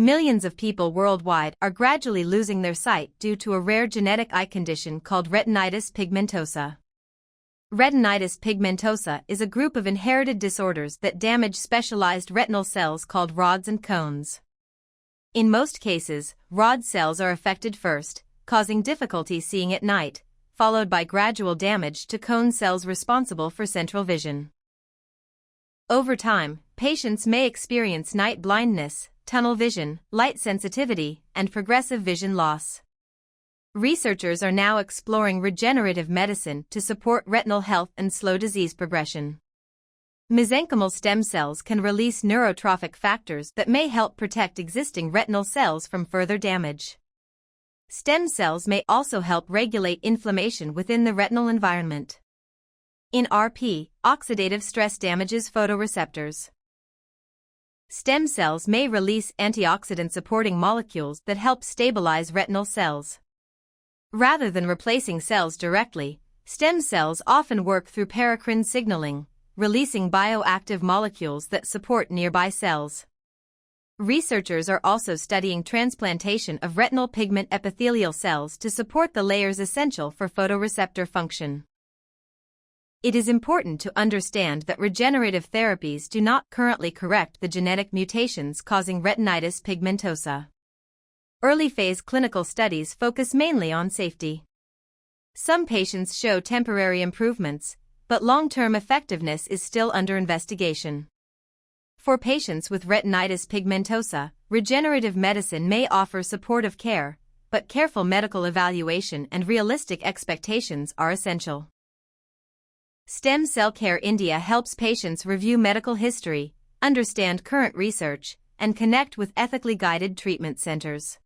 Millions of people worldwide are gradually losing their sight due to a rare genetic eye condition called retinitis pigmentosa. Retinitis pigmentosa is a group of inherited disorders that damage specialized retinal cells called rods and cones. In most cases, rod cells are affected first, causing difficulty seeing at night, followed by gradual damage to cone cells responsible for central vision. Over time, patients may experience night blindness, tunnel vision, light sensitivity, and progressive vision loss. Researchers are now exploring regenerative medicine to support retinal health and slow disease progression. Mesenchymal stem cells can release neurotrophic factors that may help protect existing retinal cells from further damage. Stem cells may also help regulate inflammation within the retinal environment. In RP, oxidative stress damages photoreceptors. Stem cells may release antioxidant-supporting molecules that help stabilize retinal cells. Rather than replacing cells directly, stem cells often work through paracrine signaling, releasing bioactive molecules that support nearby cells. Researchers are also studying transplantation of retinal pigment epithelial cells to support the layers essential for photoreceptor function. It is important to understand that regenerative therapies do not currently correct the genetic mutations causing retinitis pigmentosa. Early-phase clinical studies focus mainly on safety. Some patients show temporary improvements, but long-term effectiveness is still under investigation. For patients with retinitis pigmentosa, regenerative medicine may offer supportive care, but careful medical evaluation and realistic expectations are essential. Stem Cell Care India helps patients review medical history, understand current research, and connect with ethically guided treatment centers.